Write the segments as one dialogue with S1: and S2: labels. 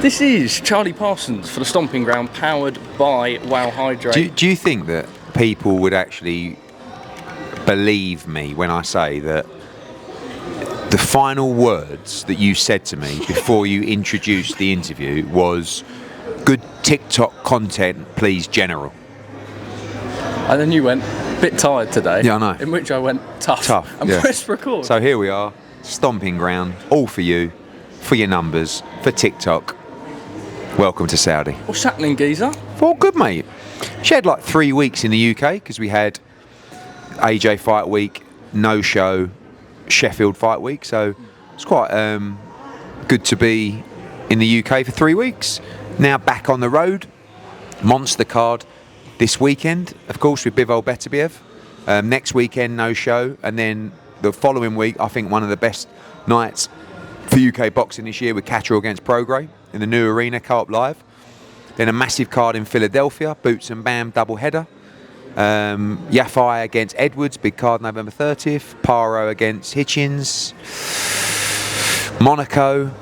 S1: This is Charlie Parsons for the Stomping Ground, powered by Wow Hydrate.
S2: Do you think that people would actually believe me when I say that the final words that you said to me before you introduced the interview was, "Good TikTok content, please, General"?
S1: And then you went, "Bit tired today."
S2: Yeah, I know.
S1: In which I went, "Tough." And
S2: yeah.
S1: press record.
S2: So here we are, Stomping Ground, all for you, for your numbers, for TikTok. Welcome to Saudi.
S1: What's happening, geezer?
S2: Well, good, mate. She had like 3 weeks in the UK because we had AJ fight week, no show, Sheffield fight week. So it's quite good to be in the UK for 3 weeks. Now back on the road. Monster card this weekend, of course, with Bivol Beterbiev. Next weekend, no show. And then the following week, I think one of the best nights for UK boxing this year with Catterall against Prograis in the new arena, Co-op Live. Then a massive card in Philadelphia, Boots and Bam double header. Yafai against Edwards, big card November 30th. Paro against Hitchens. Monaco,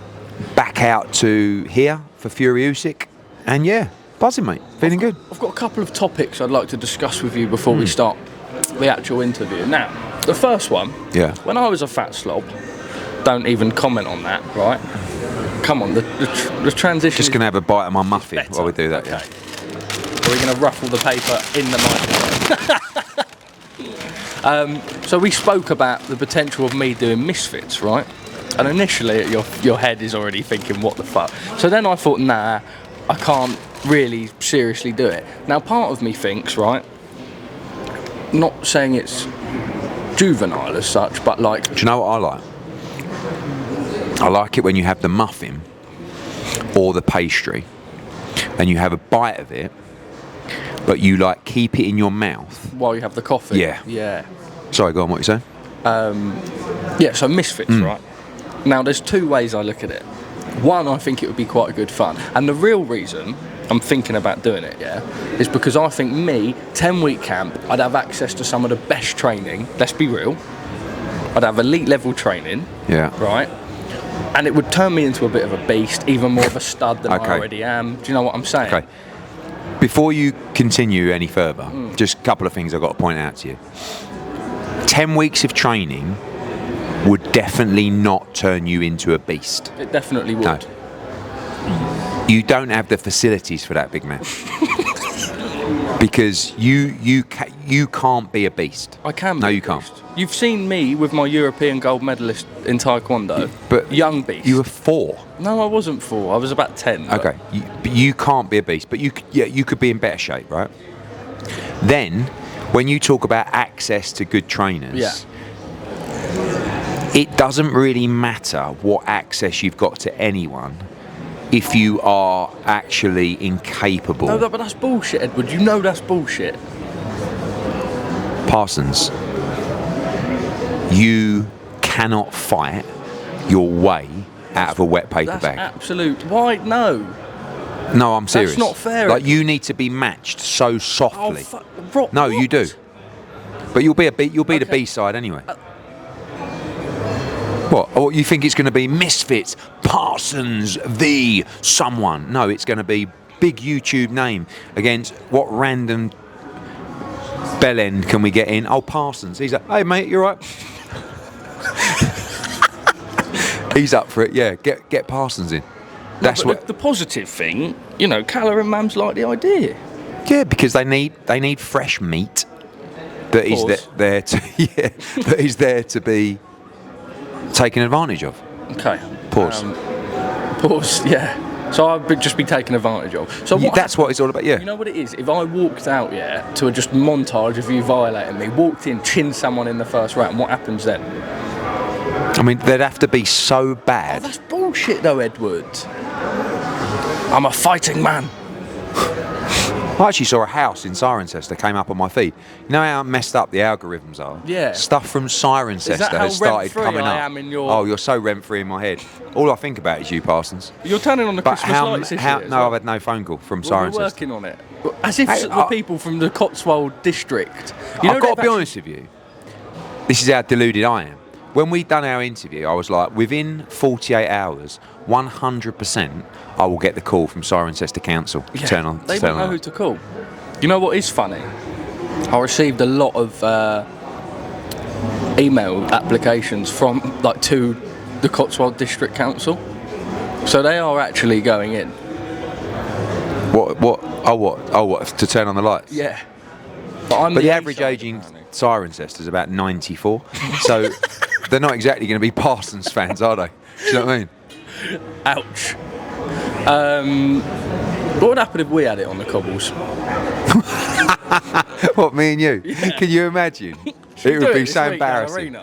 S2: back out to here for Fury Usyk. And yeah, buzzing, mate. Feeling good.
S1: I've got a couple of topics I'd like to discuss with you before we start the actual interview. Now, the first one, when I was a fat slob, don't even comment on that, right? Come on, the transition.
S2: Just going to have a bite of my muffin while we do that.
S1: Okay. Or we're going to ruffle the paper in the microphone. So we spoke about the potential of me doing Misfits, right? And initially, your head is already thinking, what the fuck? So then I thought, nah, I can't really seriously do it. Now, part of me thinks, right, not saying it's juvenile as such, but like...
S2: Do you know what I like? I like it when you have the muffin or the pastry and you have a bite of it, but you like keep it in your mouth
S1: while you have the coffee.
S2: Yeah. Sorry, go on, what you saying?
S1: Yeah, so Misfits, right? Now, there's two ways I look at it. One, I think it would be quite a good fun. And the real reason I'm thinking about doing it, is because I think 10-week camp, I'd have access to some of the best training. Let's be real. I'd have elite level training.
S2: Yeah.
S1: Right? And it would turn me into a bit of a beast, even more of a stud than I already am. Do you know what I'm saying?
S2: Okay. Before you continue any further, just a couple of things I've got to point out to you. 10 weeks of training would definitely not turn you into a beast.
S1: It definitely would.
S2: No. You don't have the facilities for that, big man. Because you can't be a beast.
S1: I can be.
S2: No,
S1: you
S2: can't.
S1: You've seen me with my European gold medalist in Taekwondo,
S2: but
S1: young beast.
S2: You were 4.
S1: No, I wasn't 4. I was about 10.
S2: Okay, but you can't be a beast, but you could be in better shape, right? Then, when you talk about access to good trainers, it doesn't really matter what access you've got to anyone if you are actually incapable.
S1: No, but that's bullshit, Edward. You know that's bullshit.
S2: Parsons, you cannot fight your way out of a wet paper bag.
S1: That's absolute. Why? No.
S2: No, I'm serious.
S1: That's not fair.
S2: Like, you need to be matched so softly.
S1: No,
S2: what? You do. But you'll be the B side anyway. What? Or you think it's going to be Misfits, Parsons v someone? No, it's going to be big YouTube name against what random bell end can we get in? Oh, Parsons. He's like, hey mate, you right? He's up for it. Yeah, get Parsons in. That's what
S1: the positive thing. You know, Calla and Mams like the idea.
S2: Yeah, because they need fresh meat that is there to be taken advantage of.
S1: Okay.
S2: Pause.
S1: Pause. Yeah. So I've just been taken advantage of. So
S2: that's what it's all about. Yeah.
S1: You know what it is? If I walked out, to a just montage of you violating me, walked in, chinned someone in the first round, what happens then?
S2: I mean, they'd have to be so bad.
S1: Oh, that's bullshit, though, Edward. I'm a fighting man.
S2: I actually saw a house in Cirencester came up on my feed. You know how messed up the algorithms are?
S1: Yeah.
S2: Stuff from Cirencester has started coming up. Oh, you're so rent-free in my head. All I think about is you, Parsons.
S1: You're turning on the Christmas lights this year.
S2: No, I've had no phone call from Cirencester.
S1: We're working on it. As if the people from the Cotswold district...
S2: I've got to be honest with you. This is how deluded I am. when we done our interview, I was like, within 48 hours, 100%, I will get the call from Cirencester Council to turn on.
S1: They don't know who to call. You know what is funny? I received a lot of email applications from to the Cotswold District Council, so they are actually going in.
S2: What? To turn on the lights?
S1: Yeah.
S2: But the average age in Cirencester is about 94, so they're not exactly going to be Parsons fans, are they? Do you know what I mean?
S1: Ouch. What would happen if we had it on the cobbles?
S2: What, me and you?
S1: Yeah.
S2: Can you imagine? It would be so embarrassing,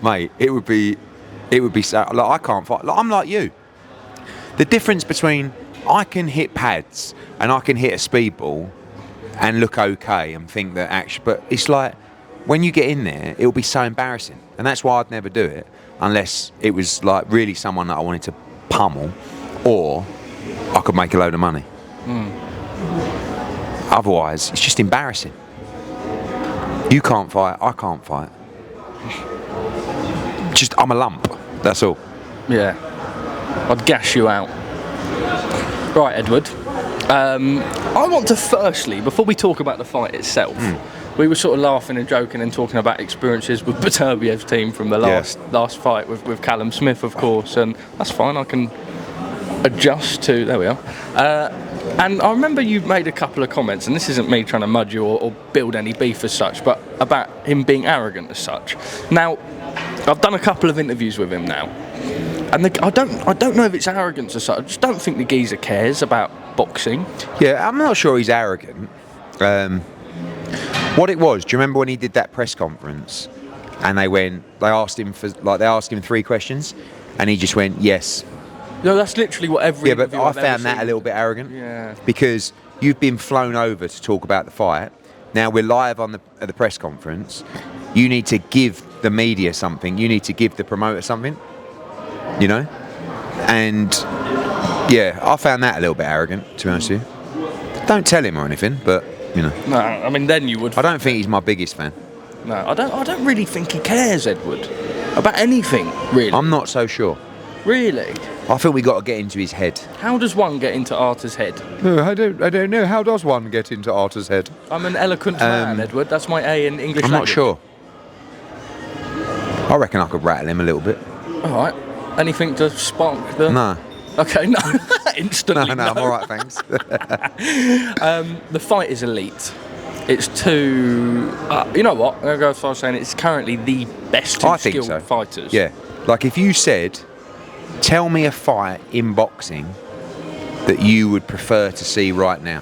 S2: mate. It would be so. Like, I can't fight. Like, I'm like you. The difference between I can hit pads and I can hit a speedball and look okay and think that actually, but it's like when you get in there, it'll be so embarrassing, and that's why I'd never do it unless it was like really someone that I wanted to pummel, or I could make a load of money. Otherwise, it's just embarrassing. You can't fight, I can't fight. Just, I'm a lump, that's all.
S1: Yeah. I'd gas you out. Right, Edward. I want to firstly, before we talk about the fight itself, we were sort of laughing and joking and talking about experiences with Beterbiev's team from the last fight with Callum Smith, of course, and that's fine. I can adjust to. There we are. And I remember you made a couple of comments, and this isn't me trying to mud you or build any beef as such, but about him being arrogant as such. Now, I've done a couple of interviews with him now, and I don't know if it's arrogance as such. I just don't think the geezer cares about boxing.
S2: Yeah, I'm not sure he's arrogant. What it was, do you remember when he did that press conference and they asked him 3 questions and he just went, yes.
S1: No, that's literally what every
S2: Yeah, but I found that a little bit arrogant.
S1: Yeah.
S2: Because you've been flown over to talk about the fight. Now we're live at the press conference. You need to give the media something. You need to give the promoter something. You know? And yeah, I found that a little bit arrogant, to be honest with you. Don't tell him or anything, but you know.
S1: No, I mean then you would.
S2: I don't think he's my biggest fan.
S1: No, I don't really think he cares, Edward, about anything really.
S2: I'm not so sure.
S1: Really?
S2: I think we got to get into his head.
S1: How does one get into Artur's head?
S2: No, I don't know. How does one get into Artur's head?
S1: I'm an eloquent man, Edward. That's my A in English.
S2: I'm
S1: language.
S2: not sure. I reckon I could rattle him a little bit.
S1: All right. Anything to spark the?
S2: No.
S1: Okay, no. Instantly.
S2: No, I'm all right, thanks.
S1: The fight is elite. It's two. You know what? I'm gonna go as far as saying it's currently the best two skilled fighters.
S2: Yeah. Like if you said, tell me a fight in boxing that you would prefer to see right now.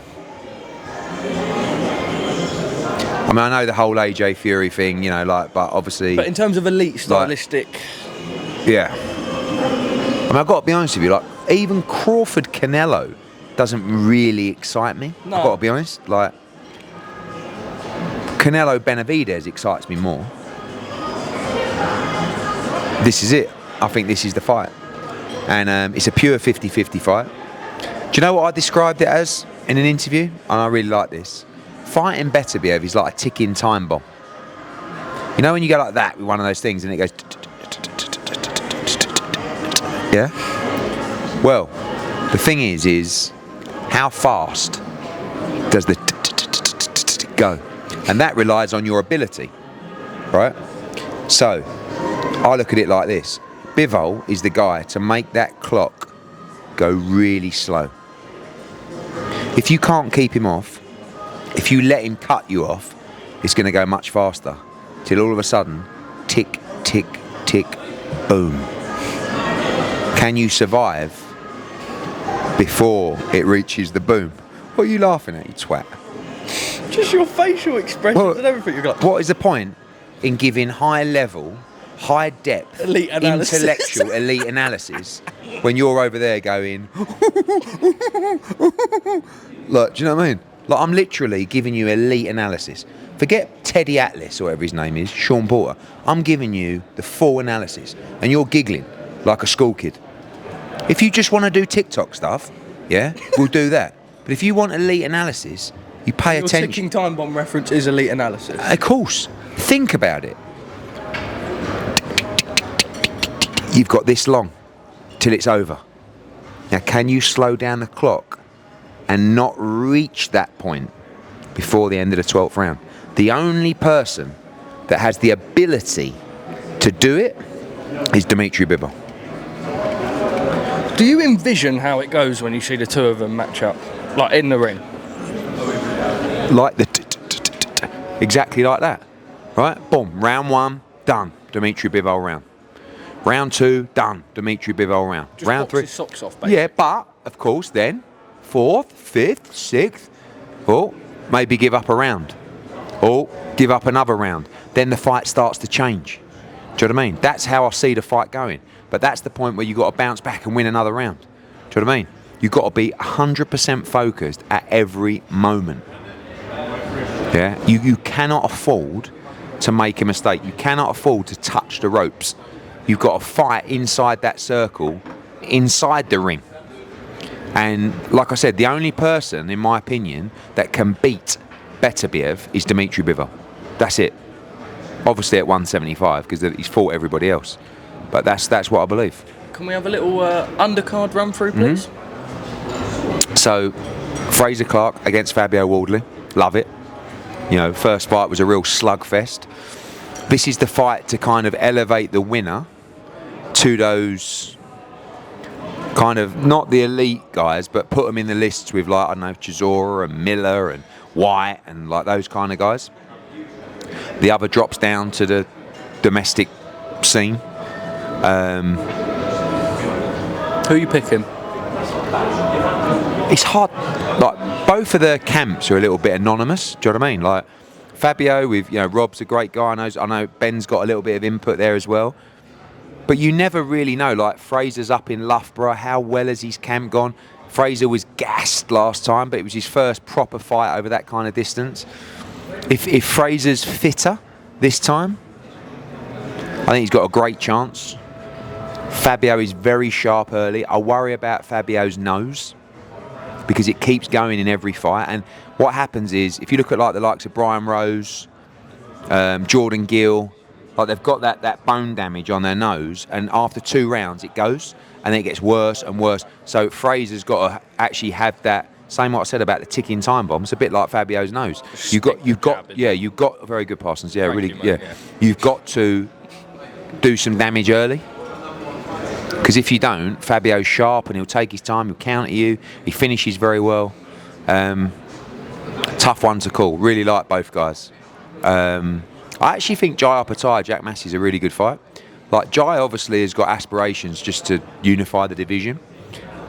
S2: I mean, I know the whole AJ Fury thing, you know, like, but obviously.
S1: But in terms of elite, stylistic.
S2: Yeah. I mean, I've got to be honest with you, like, even Crawford Canelo doesn't really excite me.
S1: No.
S2: I've got to be honest. Like, Canelo Benavidez excites me more. This is it. I think this is the fight. And it's a pure 50-50 fight. Do you know what I described it as in an interview? And I really like this. Fighting Beterbiev is like a ticking time bomb. You know when you go like that with one of those things and it goes... Yeah? Well, the thing is how fast does the go? And that relies on your ability, right? So, I look at it like this. Bivol is the guy to make that clock go really slow. If you can't keep him off, if you let him cut you off, it's going to go much faster. Till all of a sudden, tick, tick, tick, boom. Can you survive before it reaches the boom? What are you laughing at, you twat?
S1: Just your facial expressions and everything. You're like,
S2: what is the point in giving high level, high depth,
S1: elite analysis,
S2: intellectual elite analysis when you're over there going, look, do you know what I mean? Like, I'm literally giving you elite analysis. Forget Teddy Atlas or whatever his name is, Sean Porter. I'm giving you the full analysis, and you're giggling like a school kid. If you just want to do TikTok stuff, yeah, we'll do that. But if you want elite analysis, you pay attention.
S1: Your ticking time bomb reference is elite analysis.
S2: Of course. Think about it. You've got this long till it's over. Now, can you slow down the clock and not reach that point before the end of the 12th round? The only person that has the ability to do it is Dmitry Bivol.
S1: Do you envision how it goes when you see the two of them match up, like in the ring?
S2: Like exactly like that, right? Boom, round 1, done, Dmitry Bivol round. Round 2, done, Dmitry Bivol round.
S1: Just
S2: round 3,
S1: his socks off, basically.
S2: yeah, but of course then 4th, 5th, 6th, or maybe give up a round, or give up another round. Then the fight starts to change. Do you know what I mean? That's how I see the fight going. But that's the point where you've got to bounce back and win another round. Do you know what I mean? You've got to be 100% focused at every moment. Yeah, you cannot afford to make a mistake. You cannot afford to touch the ropes. You've got to fight inside that circle, inside the ring. And like I said, the only person, in my opinion, that can beat Beterbiev is Dmitry Bivol. That's it. Obviously at 175 because he's fought everybody else. But that's what I believe.
S1: Can we have a little undercard run through, please?
S2: So, Fraser Clark against Fabio Wardley. Love it. You know, first fight was a real slugfest. This is the fight to kind of elevate the winner to those kind of, not the elite guys, but put them in the lists with, like, I don't know, Chisora and Miller and White and like those kind of guys. The other drops down to the domestic scene.
S1: Who are you picking?
S2: It's hard. Like, both of the camps are a little bit anonymous. Do you know what I mean? Like Fabio, with, you know, Rob's a great guy. I know Ben's got a little bit of input there as well. But you never really know. Like Fraser's up in Loughborough. How well has his camp gone? Fraser was gassed last time, but it was his first proper fight over that kind of distance. If Fraser's fitter this time, I think he's got a great chance. Fabio is very sharp early. I worry about Fabio's nose because it keeps going in every fight. And what happens is, if you look at like the likes of Brian Rose, Jordan Gill, like they've got that bone damage on their nose, and after 2 rounds it goes, and then it gets worse and worse. So Fraser's got to actually have that. Same what I said about the ticking time bomb. It's a bit like Fabio's nose. You've got very good Parsons. Yeah, really. Yeah, you've got to do some damage early. Because if you don't, Fabio's sharp and he'll take his time, he'll counter you, he finishes very well. Tough one to call. Really like both guys. I actually think Jai Opetaia, Jack Massey's a really good fight. Like, Jai obviously has got aspirations just to unify the division.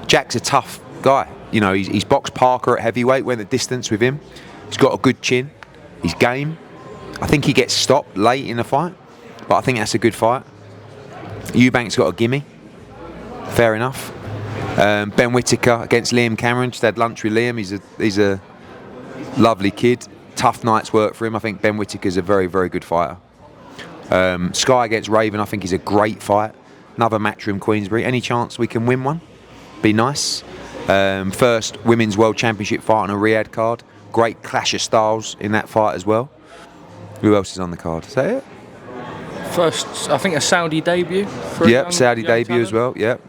S2: Jack's a tough guy. You know, he's boxed Parker at heavyweight, went the distance with him. He's got a good chin. He's game. I think he gets stopped late in the fight, but I think that's a good fight. Eubank's got a gimme. Fair enough. Ben Whittaker against Liam Cameron. Just had lunch with Liam. He's a lovely kid. Tough night's work for him. I think Ben Whittaker's a very, very good fighter. Sky against Raven, I think is a great fight. Another Matchroom Queensbury. Any chance we can win one? Be nice. First Women's World Championship fight on a Riyadh card. Great clash of styles in that fight as well. Who else is on the card? Is that it?
S1: First, I think a Saudi debut.
S2: Yep, Saudi debut as well. Yep.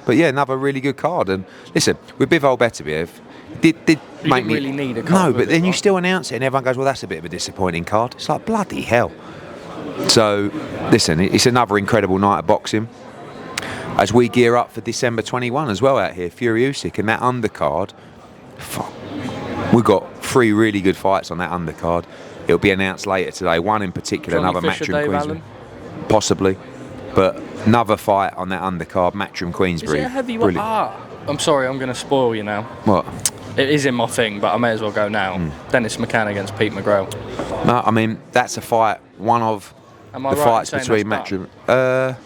S2: But yeah, another really good card. And listen, with Bivol Beterbiev, did make me
S1: really need a card.
S2: No, but then you still announce it, and everyone goes, "Well, that's a bit of a disappointing card." It's like, bloody hell. So, listen, it's another incredible night of boxing as we gear up for December 21 as well out here. Fury Usyk and that undercard. Fuck. We've got 3 really good fights on that undercard. It'll be announced later today. One in particular,
S1: Johnny
S2: another
S1: Fisher,
S2: Matchroom
S1: Dave
S2: Queensbury.
S1: Allen.
S2: Possibly. But another fight on that undercard, Matchroom Queensbury.
S1: Is it a heavyweight? I'm sorry, I'm going to spoil you now.
S2: What?
S1: It is in my thing, but I may as well go now. Dennis McCann against Pete McGrail.
S2: No, I mean, that's a fight, one of
S1: Am I
S2: the
S1: right
S2: fights
S1: in saying
S2: between
S1: that's
S2: Matchroom.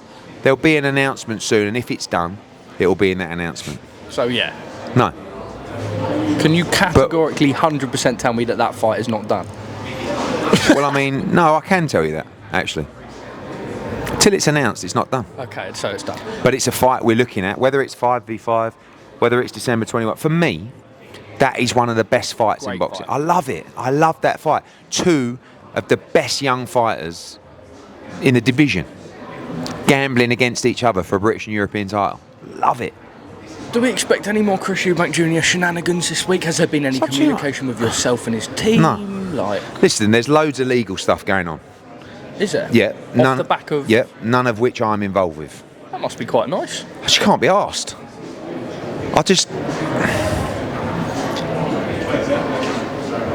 S2: There'll be an announcement soon, and if it's done, it'll be in that announcement.
S1: So, yeah.
S2: No.
S1: Can you categorically 100% tell me that that fight is not done?
S2: Well, I mean, no, I can tell you that, actually. Till it's announced, it's not done.
S1: Okay, so it's done.
S2: But it's a fight we're looking at, whether it's 5v5, whether it's December 21. For me, that is one of the best fights in boxing. I love it. I love that fight. 2 of the best young fighters in the division. gambling against each other for a British and European title. Love it.
S1: Do we expect any more Chris Eubank Jr. shenanigans this week? Has there been any communication with yourself and his team?
S2: No.
S1: Like,
S2: listen, there's loads of legal stuff going on.
S1: Is there?
S2: Yeah.
S1: Off the back of...
S2: Yeah, none of which I'm involved with.
S1: That must be quite nice.
S2: I just can't be arsed.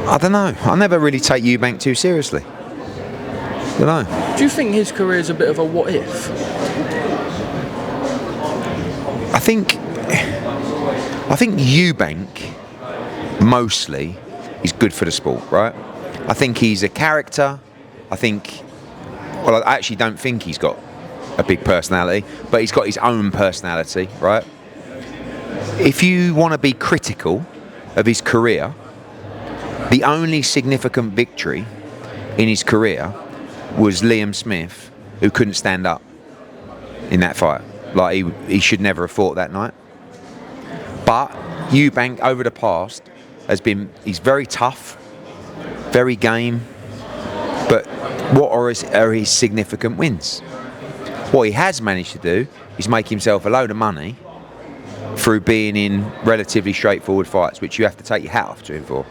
S2: I don't know. I never really take Eubank too seriously. Don't know.
S1: Do you think his career is a bit of a what if?
S2: I think Eubank mostly is good for the sport, right? I think he's a character. I actually don't think he's got a big personality, but he's got his own personality, right? If you want to be critical of his career, the only significant victory in his career was Liam Smith, who couldn't stand up in that fight. Like, he should never have fought that night. But Eubank, over the past, he's very tough, very game. But what are his significant wins? What he has managed to do is make himself a load of money through being in relatively straightforward fights, which you have to take your hat off to him for.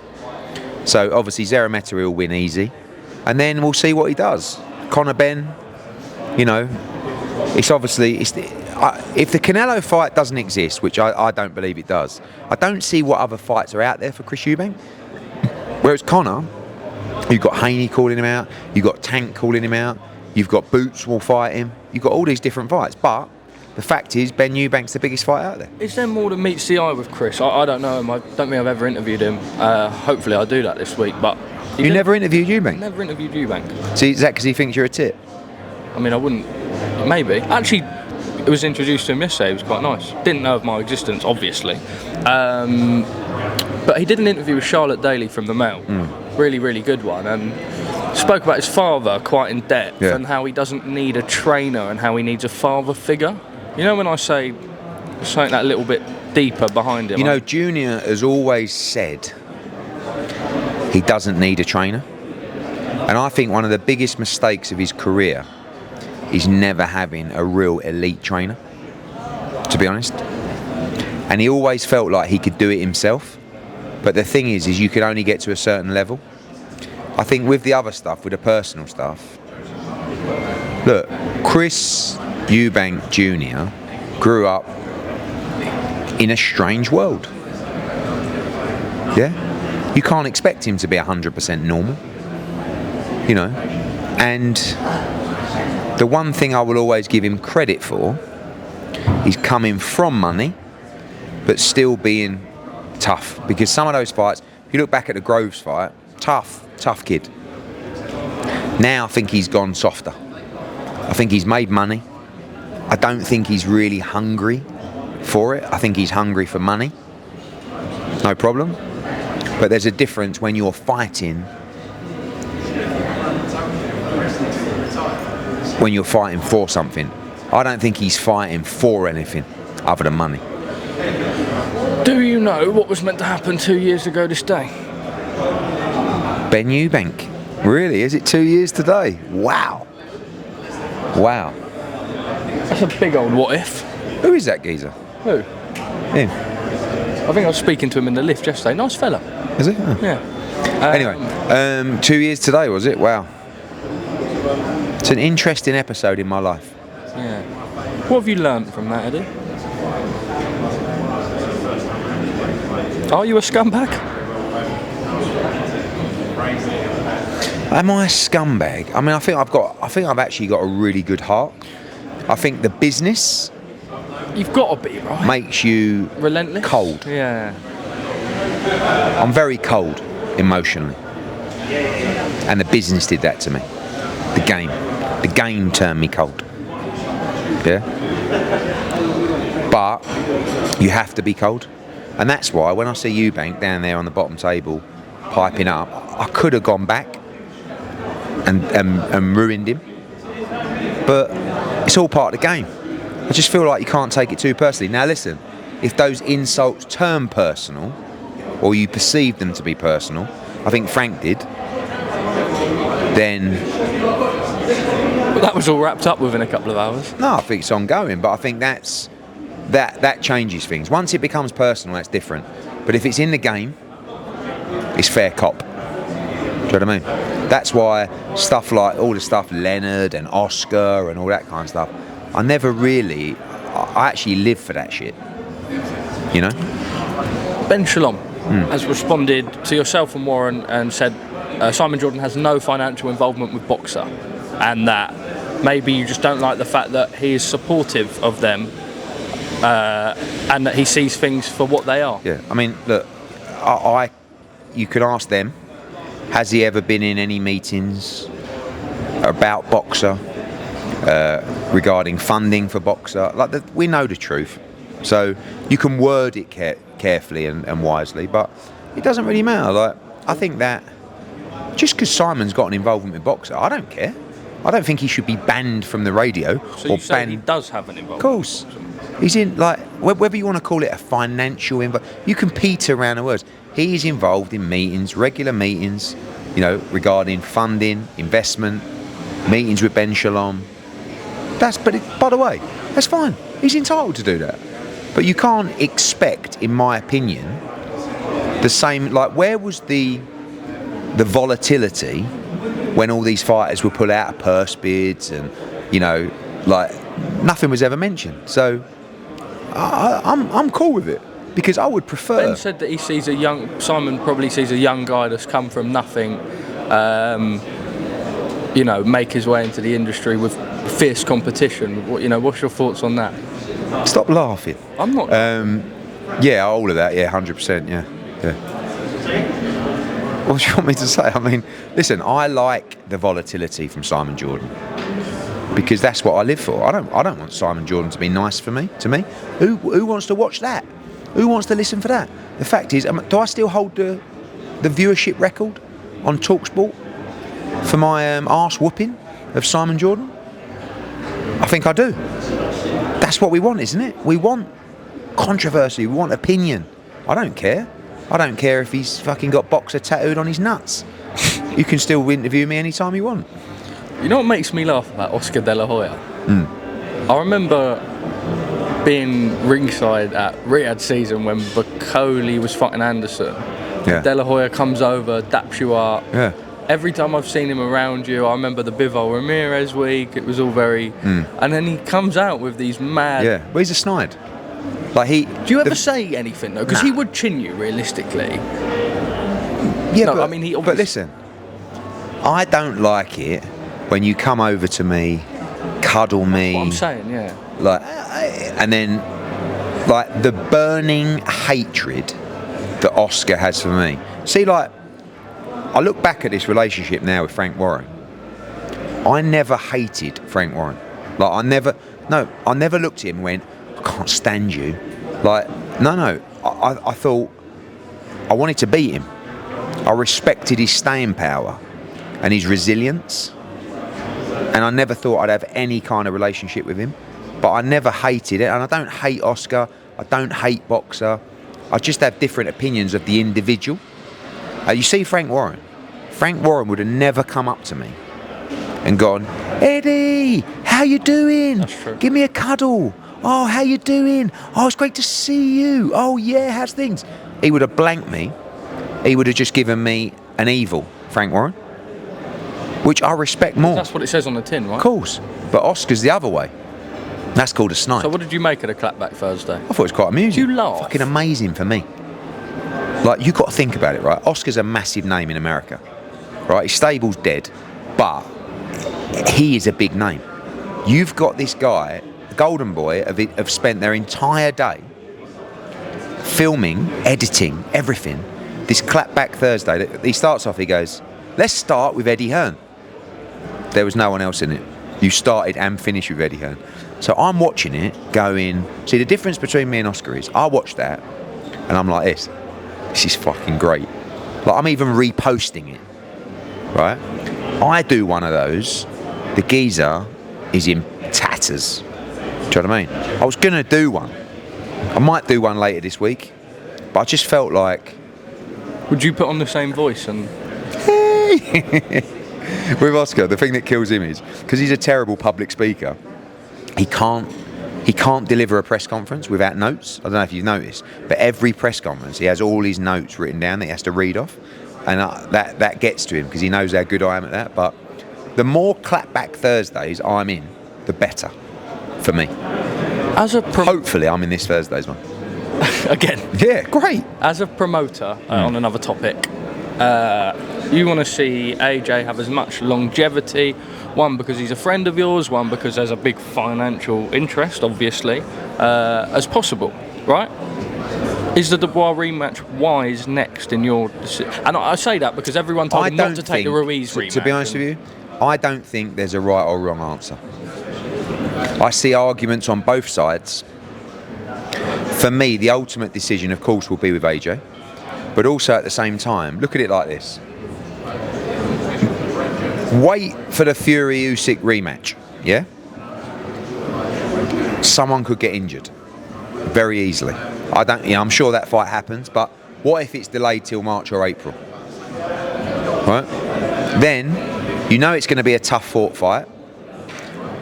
S2: So obviously Zerameta will win easy, and then we'll see what he does. Conor Benn, it's obviously if the Canelo fight doesn't exist, which I don't believe it does, I don't see what other fights are out there for Chris Eubank. Whereas Conor, you've got Haney calling him out, you've got Tank calling him out, you've got Boots will fight him, you've got all these different fights, but the fact is, Ben Eubank's the biggest fight out there.
S1: Is there more than meets the eye with Chris? I don't know him. I don't think I've ever interviewed him. Hopefully I'll do that this week. But
S2: you never interviewed Eubank?
S1: Never interviewed Eubank.
S2: See, is that because he thinks you're a tit?
S1: I mean, I wouldn't... Maybe. Actually, it was introduced to him yesterday. It was quite nice. Didn't know of my existence, obviously. But he did an interview with Charlotte Daly from The Mail. Really, really good one. And spoke about his father quite in depth, and how he doesn't need a trainer and how he needs a father figure. You know, when I say something that little bit deeper behind him.
S2: Junior has always said he doesn't need a trainer. And I think one of the biggest mistakes of his career is never having a real elite trainer, to be honest. And he always felt like he could do it himself. But the thing is you could only get to a certain level. I think with the other stuff, with the personal stuff, look, Chris Eubank Jr. grew up in a strange world. Yeah? You can't expect him to be 100% normal. And the one thing I will always give him credit for is coming from money, but still being tough. Because some of those fights, if you look back at the Groves fight, tough kid. Now I think he's gone softer. I think he's made money. I don't think he's really hungry for it. I think he's hungry for money. No problem. But there's a difference when you're fighting. When you're fighting for something. I don't think he's fighting for anything other than money.
S1: Do you know what was meant to happen 2 years ago this day?
S2: Ben Eubank. Really? Is it 2 years today? Wow. Wow.
S1: That's a big old what if.
S2: Who is that geezer?
S1: Who?
S2: Him.
S1: I think I was speaking to him in the lift yesterday. Nice fella.
S2: Is he? Oh.
S1: Yeah.
S2: Anyway, 2 years today, was it? Wow. It's an interesting episode in my life.
S1: Yeah. What have you learnt from that, Eddie? Are you a scumbag?
S2: Am I a scumbag? I mean, I think I've actually got a really good heart. I think the business...
S1: You've got to be, right?
S2: ...makes you...
S1: relentless?
S2: Cold.
S1: Yeah.
S2: I'm very cold, emotionally. And the business did that to me. The game turned me cold. Yeah? But you have to be cold. And that's why when I see Eubank down there on the bottom table piping up, I could have gone back and ruined him. But it's all part of the game. I just feel like you can't take it too personally. Now listen, if those insults turn personal, or you perceive them to be personal, I think Frank did, then
S1: But that was all wrapped up within a couple of hours.
S2: No, I think it's ongoing, but I think that changes things. Once it becomes personal, that's different. But if it's in the game, it's fair cop. Do you know what I mean? That's why stuff like all the stuff Leonard and Oscar and all that kind of stuff, I actually live for that shit. You know?
S1: Ben Shalom has responded to yourself and Warren and said Simon Jordan has no financial involvement with Boxer, and that maybe you just don't like the fact that he is supportive of them and that he sees things for what they are.
S2: Yeah, I mean, look, you could ask them, has he ever been in any meetings about Boxer, regarding funding for Boxer? We know the truth, so you can word it carefully and wisely, but it doesn't really matter. Like, I think that just because Simon's got an involvement with Boxer, I don't care. I don't think he should be banned from the radio.
S1: So you say he does have an involvement?
S2: Of course. He's in, like, whether you want to call it a financial involvement, you can peter around the words. He is involved in meetings, regular meetings, you know, regarding funding, investment, meetings with Ben Shalom. By the way, that's fine. He's entitled to do that. But you can't expect, in my opinion, the same, like, where was the volatility when all these fighters were put out of purse bids and, you know, like, nothing was ever mentioned. So I'm cool with it, because I would prefer.
S1: Ben said that Simon probably sees a young guy that's come from nothing, you know, make his way into the industry with fierce competition. What's your thoughts on that?
S2: Stop laughing.
S1: I'm not.
S2: Yeah, all of that. Yeah, 100%. Yeah. What do you want me to say? I mean, listen, I like the volatility from Simon Jordan, because that's what I live for. I don't want Simon Jordan to be nice to me. Who wants to watch that? Who wants to listen for that? The fact is, do I still hold the viewership record on TalkSport for my arse whooping of Simon Jordan? I think I do. That's what we want, isn't it? We want controversy. We want opinion. I don't care. I don't care if he's fucking got Boxer tattooed on his nuts. You can still interview me anytime you want.
S1: You know what makes me laugh about Oscar De La Hoya? I remember being ringside at Riyadh season when Bacoli was fighting Anderson.
S2: Yeah.
S1: De La Hoya comes over, daps you up.
S2: Yeah.
S1: Every time I've seen him around you, I remember the Bivol Ramirez week. It was all very... And then he comes out with these mad...
S2: Yeah, well, he's a snide. Like,
S1: do you ever say anything, though? Because he would chin you, realistically.
S2: Yeah,
S1: no,
S2: but,
S1: I mean, he obviously...
S2: But listen, I don't like it when you come over to me, cuddle me...
S1: What I'm saying, yeah.
S2: Like, and then, like, the burning hatred that Oscar has for me. See, like, I look back at this relationship now with Frank Warren. I never hated Frank Warren. Like, I never looked at him and went, I can't stand you. Like, no. I thought I wanted to beat him. I respected his staying power and his resilience. And I never thought I'd have any kind of relationship with him. But I never hated it. And I don't hate Oscar. I don't hate Boxer. I just have different opinions of the individual. You see Frank Warren. Frank Warren would have never come up to me and gone, Eddie, how you doing?
S1: That's true.
S2: Give me a cuddle. Oh, how you doing? Oh, it's great to see you. Oh, yeah, how's things? He would have blanked me. He would have just given me an evil, Frank Warren, which I respect more.
S1: That's what it says on the tin, right?
S2: Of course. But Oscar's the other way. That's called a snipe.
S1: So what did you make of the clapback Thursday?
S2: I thought it was quite amusing.
S1: Did you laugh?
S2: Fucking amazing for me. Like, you've got to think about it, right? Oscar's a massive name in America, right? His stable's dead, but he is a big name. You've got this guy, Golden Boy, have spent their entire day filming, editing, everything. This clapback Thursday, he starts off, he goes, let's start with Eddie Hearn. There was no one else in it. You started and finished with Eddie Hearn. So I'm watching it going, see, the difference between me and Oscar is I watch that and I'm like this is fucking great. Like, I'm even reposting it, right? I do one of those, the geezer is in tatters. Do you know what I mean? I was going to do one. I might do one later this week, but I just felt like...
S1: Would you put on the same voice and...
S2: with Oscar, the thing that kills him is because he's a terrible public speaker. He can't deliver a press conference without notes. I don't know if you've noticed, but every press conference he has all his notes written down that he has to read off, and that gets to him because he knows how good I am at that. But the more clapback Thursdays I'm in, the better for me. Hopefully I'm in this Thursday's one.
S1: Again.
S2: Yeah, great.
S1: As a promoter, on another topic, you want to see AJ have as much longevity, one because he's a friend of yours, one because there's a big financial interest, obviously, as possible, right? Is the Dubois rematch wise next in your decision? And I say that because everyone told him not to take the Ruiz rematch.
S2: To be honest with you, I don't think there's a right or wrong answer. I see arguments on both sides. For me, the ultimate decision, of course, will be with AJ. But also at the same time, look at it like this. Wait for the Fury-Usyk rematch, yeah? Someone could get injured very easily. I'm sure that fight happens, but what if it's delayed till March or April? Right? Then, you know it's going to be a tough fought fight.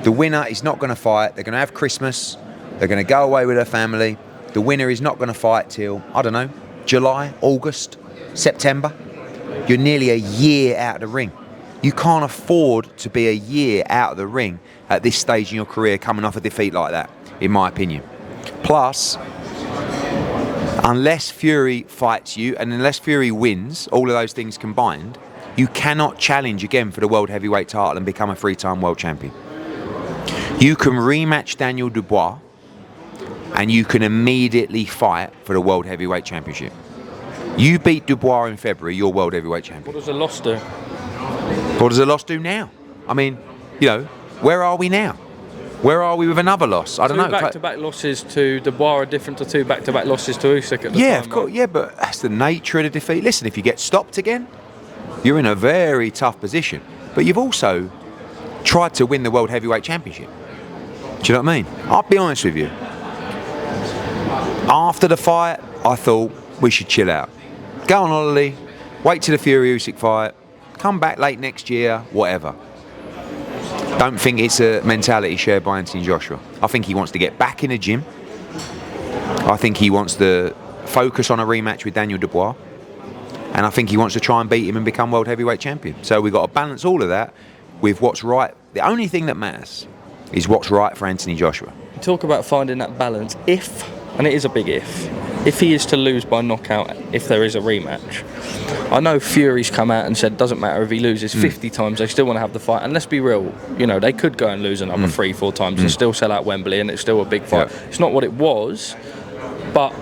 S2: The winner is not going to fight. They're going to have Christmas. They're going to go away with their family. The winner is not going to fight till, I don't know, July, August, September. You're nearly a year out of the ring. You can't afford to be a year out of the ring at this stage in your career coming off a defeat like that, in my opinion. Plus, unless Fury fights you and unless Fury wins, all of those things combined, you cannot challenge again for the world heavyweight title and become a 3-time world champion. You can rematch Daniel Dubois and you can immediately fight for the world heavyweight championship. You beat Dubois in February, you're world heavyweight champion.
S1: What does a loss do?
S2: What does a loss do now? I mean, you know, where are we now? Where are we with another loss? I don't know.
S1: Two back-to-back losses to Dubois are different to two back-to-back losses to Usyk at the time.
S2: Yeah, of course. Right? Yeah, but that's the nature of the defeat. Listen, if you get stopped again, you're in a very tough position. But you've also tried to win the world heavyweight championship. Do you know what I mean? I'll be honest with you. After the fight, I thought we should chill out. Go on holiday, wait till the Fury-Usyk fight, come back late next year, whatever. Don't think it's a mentality shared by Anthony Joshua. I think he wants to get back in the gym. I think he wants to focus on a rematch with Daniel Dubois. And I think he wants to try and beat him and become world heavyweight champion. So we've got to balance all of that with what's right. The only thing that matters is what's right for Anthony Joshua.
S1: You talk about finding that balance. If, and it is a big if he is to lose by knockout, if there is a rematch, I know Fury's come out and said doesn't matter if he loses 50 times, they still want to have the fight. And let's be real, you know, they could go and lose another 3-4 times and still sell out Wembley and it's still a big fight. Yeah. It's not what it was, but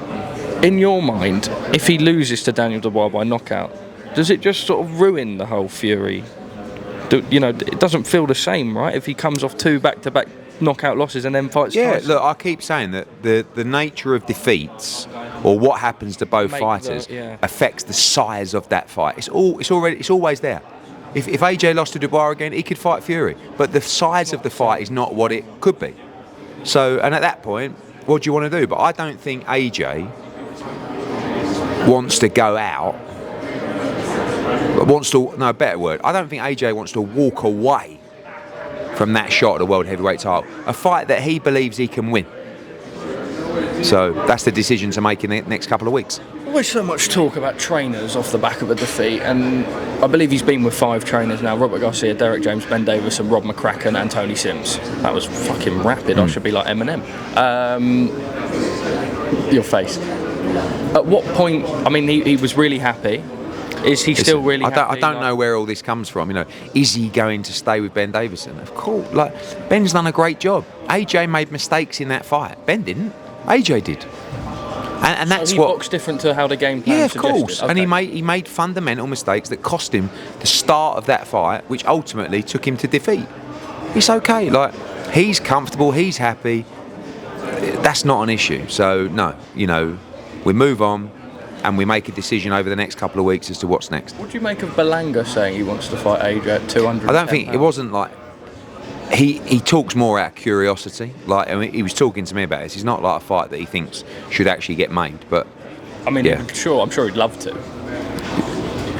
S1: in your mind, if he loses to Daniel Dubois by knockout, does it just sort of ruin the whole Fury? You know, it doesn't feel the same, right? If he comes off 2 back-to-back knockout losses and then fights twice.
S2: Look, I keep saying that the nature of defeats or what happens to both fighters affects the size of that fight. It's always there. If AJ lost to Dubois again, he could fight Fury, but the size of the fight is not what it could be. So, and at that point, what do you want to do? But I don't think AJ wants to go out. I don't think AJ wants to walk away from that shot at the world heavyweight title, a fight that he believes he can win. So that's the decision to make in the next couple of weeks.
S1: Always so much talk about trainers off the back of a defeat, and I believe he's been with 5 trainers now: Robert Garcia, Derek James, Ben Davis, and Rob McCracken, and Tony Sims. That was fucking rapid. I should be like Eminem. Your face. At what point? I mean, he was really happy. Is he still really happy?
S2: I don't know where all this comes from. You know, is he going to stay with Ben Davison? Of course. Like, Ben's done a great job. AJ made mistakes in that fight. Ben didn't. AJ did. And that's
S1: so he boxed different to how the game plan suggested.
S2: Yeah, of course. Okay. And he made fundamental mistakes that cost him the start of that fight, which ultimately took him to defeat. It's okay. Like, he's comfortable. He's happy. That's not an issue. So no, you know, we move on. And we make a decision over the next couple of weeks as to what's next.
S1: What do you make of Belanga saying he wants to fight AJ at 200?
S2: I don't think it wasn't like he talks more out of curiosity. Like, I mean, he was talking to me about this. It's not like a fight that he thinks should actually get made. But
S1: I mean, I'm sure he'd love to.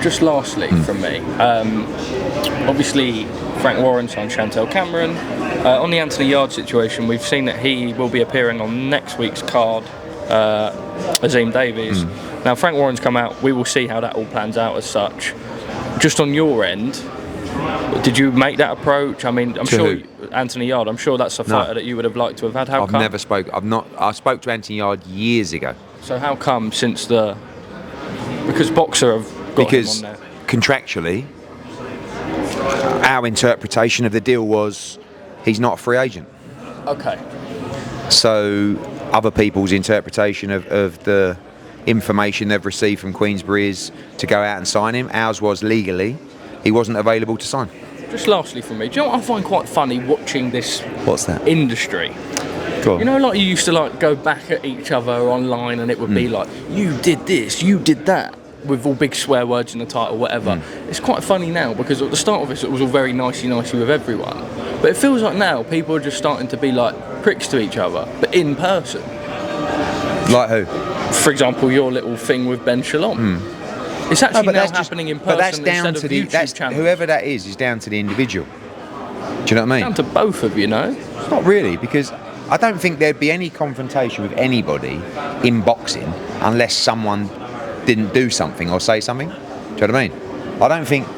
S1: just lastly from me, obviously Frank Warren signed Chantel Cameron. On the Anthony Yarde situation, we've seen that he will be appearing on next week's card, Azim Davies. Now Frank Warren's come out, we will see how that all plans out as such. Just on your end, did you make that approach? I mean, I'm sure Anthony Yarde, I'm sure that's a fighter that you would have liked to have had. How come?
S2: I spoke to Anthony Yarde years ago.
S1: So how come because Boxer have got him on there?
S2: Contractually, our interpretation of the deal was he's not a free agent.
S1: Okay.
S2: So other people's interpretation of the information they've received from Queensberry is to go out and sign him. Ours was legally he wasn't available to sign.
S1: Just lastly from me, do you know what I find quite funny watching this industry?
S2: Go on.
S1: You know, like you used to like go back at each other online and it would be like, you did this, you did that, with all big swear words in the title, whatever. It's quite funny now because at the start of this it was all very nicey with everyone. But it feels like now people are just starting to be like pricks to each other, but in person.
S2: Like who?
S1: For example, your little thing with Ben Shalom. It's actually now happening in person.
S2: But that's down
S1: instead
S2: to
S1: of YouTube channels.
S2: whoever that is down to the individual. Do you know what I mean?
S1: Down to both of you, know?
S2: It's not really, because I don't think there'd be any confrontation with anybody in boxing unless someone didn't do something or say something. Do you know what I mean? I don't think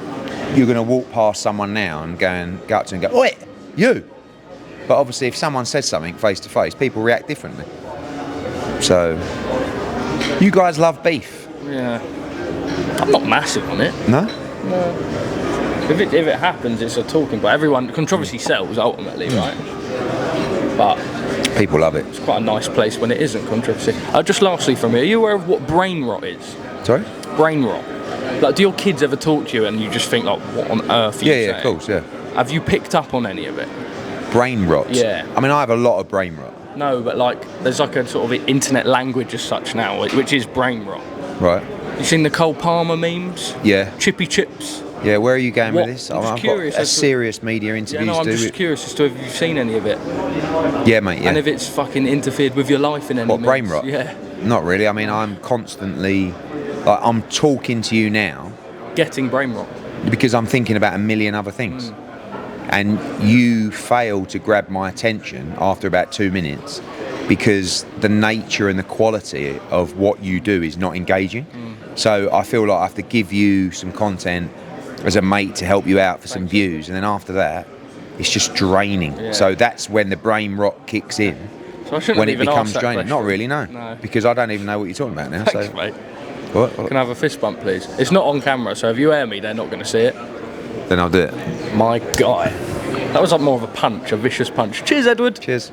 S2: you're going to walk past someone now and go up to them and go, "Oi, you!" But obviously, if someone says something face to face, people react differently. So, you guys love beef.
S1: Yeah. I'm not massive on it.
S2: No?
S1: No. If it happens, it's a talking point. Controversy sells ultimately, right? But
S2: people love it.
S1: It's quite a nice place when it isn't controversy. Just lastly from me, are you aware of what brain rot is?
S2: Sorry?
S1: Brain rot. Like, do your kids ever talk to you and you just think like, what on earth are you saying?
S2: Yeah, of course, yeah.
S1: Have you picked up on any of it?
S2: Brain rot?
S1: Yeah.
S2: I mean, I have a lot of brain rot.
S1: No, but like, there's like a sort of internet language as such now, which is brain rot.
S2: Right.
S1: You seen the Cole Palmer memes?
S2: Yeah.
S1: Chippy chips?
S2: Yeah, where are you going with this?
S1: I'm just
S2: I've
S1: curious
S2: got a serious media interview
S1: I'm
S2: to do.
S1: just curious as to if you've seen any of it.
S2: Yeah, mate, yeah.
S1: And if it's fucking interfered with your life in any
S2: What, brain
S1: means.
S2: rot?
S1: Yeah.
S2: Not really. I mean, I'm constantly, like, I'm talking to you now.
S1: Getting brain rot.
S2: Because I'm thinking about a million other things. And you fail to grab my attention after about 2 minutes because the nature and the quality of what you do is not engaging. So I feel like I have to give you some content as a mate to help you out for some views, and then after that it's just draining. Yeah. So that's when the brain rot kicks in.
S1: So I shouldn't
S2: when
S1: have
S2: it
S1: even
S2: becomes
S1: asked that
S2: draining.
S1: question.
S2: Not really, no. Because I don't even know what you're talking about now.
S1: Thanks,
S2: so
S1: mate.
S2: What?
S1: Can I have a fist bump, please? It's not on camera, so if you air me, they're not going to see it.
S2: Then I'll do it.
S1: My guy. That was like more of a punch, a vicious punch. Cheers, Edward.
S2: Cheers.